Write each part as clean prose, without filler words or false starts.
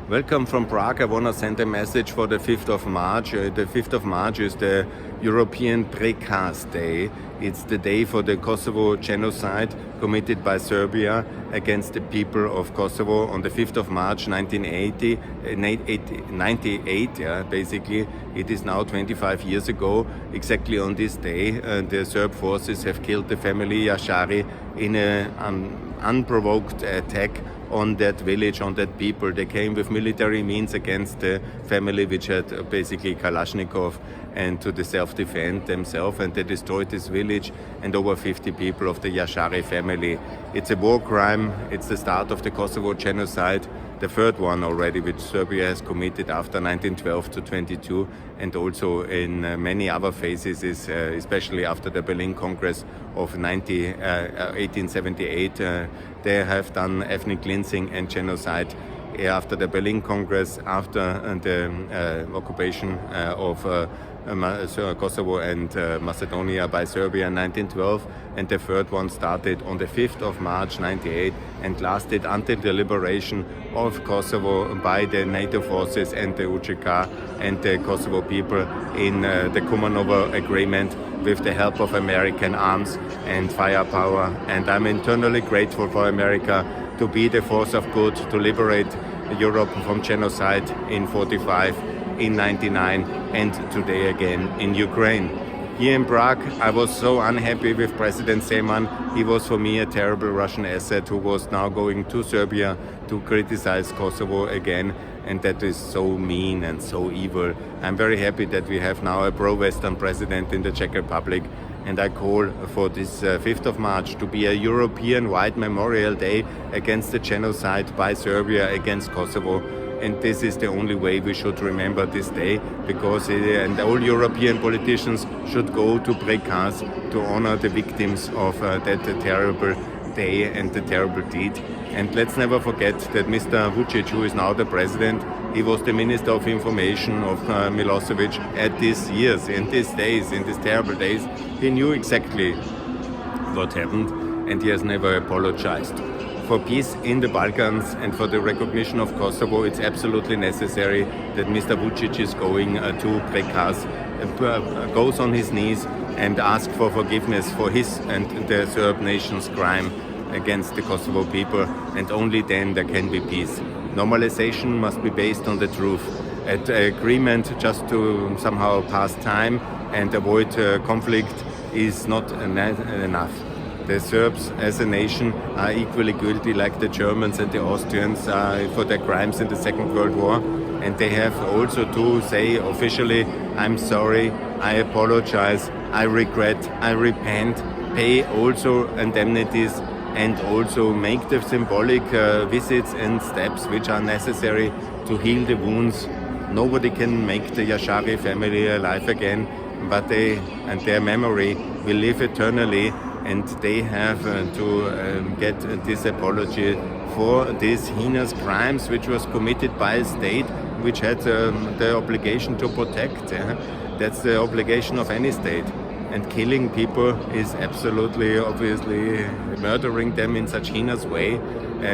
Welcome from Prague. I want to send a message for the 5th of March. The 5th of March is the European Prekaz Day. It's the day for the Kosovo Genocide committed by Serbia against the people of Kosovo on the 5th of March 1998. Basically. It is now 25 years ago. Exactly on this day, the Serb forces have killed the family Yashari in an unprovoked attack on that village, on that people. They came with military means against the family which had basically Kalashnikov and to the self-defend themselves, and they destroyed this village and over 50 people of the Yashari family. It's a war crime. It's the start of the Kosovo Genocide, the third one already which Serbia has committed after 1912 to 22, and also in many other phases, especially after the Berlin Congress of 1878. They have done ethnic cleansing and genocide after the Berlin Congress, after the occupation of Kosovo and Macedonia by Serbia in 1912, and the third one started on the 5th of March 1998 and lasted until the liberation of Kosovo by the NATO forces and the UČK and the Kosovo people in the Kumanovo Agreement with the help of American arms and firepower. And I'm eternally grateful for America to be the force of good to liberate Europe from genocide in 45, in 99, and today again in Ukraine. Here in Prague, I was so unhappy with President Zeman. He was for me a terrible Russian asset who was now going to Serbia to criticize Kosovo again, and that is so mean and so evil. I'm very happy that we have now a pro-Western president in the Czech Republic, and I call for this 5th of March to be a European-wide memorial day against the genocide by Serbia against Kosovo. And this is the only way we should remember this day, because and all European politicians should go to Prekaz to honor the victims of that terrible day and the terrible deed. And let's never forget that Mr. Vučić, who is now the president, he was the Minister of Information of Milosevic at these years, in these days, in these terrible days. He knew exactly what happened, and he has never apologized. For peace in the Balkans and for the recognition of Kosovo, it's absolutely necessary that Mr. Vučić is going to Prekaz, goes on his knees and asks for forgiveness for his and the Serb nation's crime against the Kosovo people, and only then there can be peace. Normalization must be based on the truth. An agreement just to somehow pass time and avoid conflict is not enough. The Serbs as a nation are equally guilty like the Germans and the Austrians for their crimes in the Second World War, and they have also to say officially, I'm sorry, I apologize, I regret, I repent, pay also indemnities, and also make the symbolic visits and steps which are necessary to heal the wounds. Nobody can make the Yashari family alive again, but they and their memory will live eternally, and they have to get this apology for these heinous crimes which was committed by a state which had the obligation to protect. That's the obligation of any state. And killing people is absolutely, obviously, murdering them in such heinous way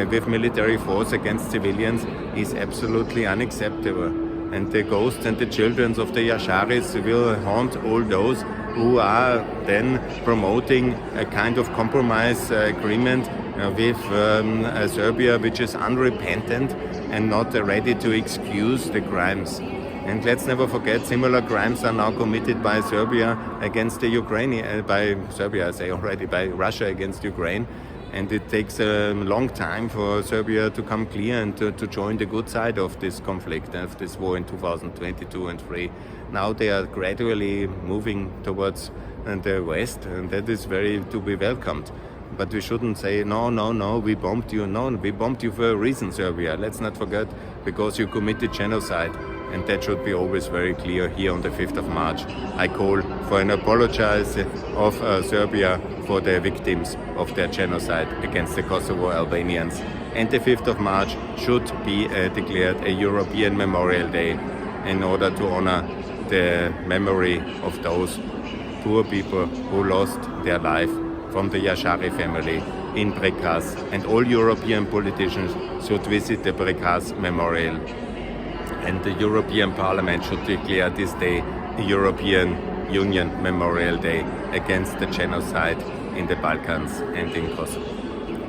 with military force against civilians is absolutely unacceptable. And the ghosts and the children of the Yasharis will haunt all those who are then promoting a kind of compromise agreement with Serbia, which is unrepentant and not ready to excuse the crimes. And let's never forget, similar crimes are now committed by Serbia against the Ukraine, by Serbia, I say already, by Russia against Ukraine. And it takes a long time for Serbia to come clear and to join the good side of this conflict, of this war in 2022 and 3. Now they are gradually moving towards the West, and that is very to be welcomed. But we shouldn't say, no, we bombed you. No, we bombed you for a reason, Serbia. Let's not forget, because you committed genocide. And that should be always very clear here on the 5th of March. I call for an apology of Serbia for the victims of their genocide against the Kosovo Albanians. And the 5th of March should be declared a European Memorial Day in order to honor the memory of those poor people who lost their life from the Yashari family in Prekaz. And all European politicians should visit the Prekaz Memorial And the European Parliament should declare this day a European Union Memorial Day against the genocide in the Balkans and in Kosovo.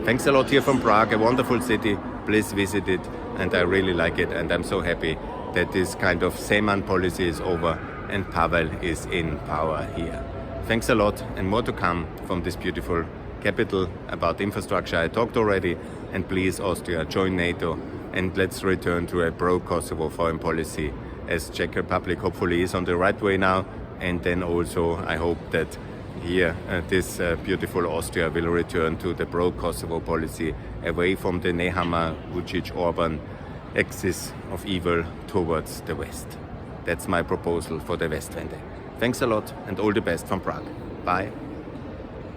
Thanks a lot here from Prague, a wonderful city. Please visit it, and I really like it, and I'm so happy that this kind of Zeman policy is over and Pavel is in power here. Thanks a lot, and more to come from this beautiful capital. About infrastructure I talked already, and please Austria, join NATO, and let's return to a pro-Kosovo foreign policy, as Czech Republic hopefully is on the right way now, and then also I hope that here this beautiful Austria will return to the pro-Kosovo policy, away from the Nehammer, Vučić, Orban axis of evil towards the West. That's my proposal for the Westwende. Thanks a lot, and all the best from Prague. Bye.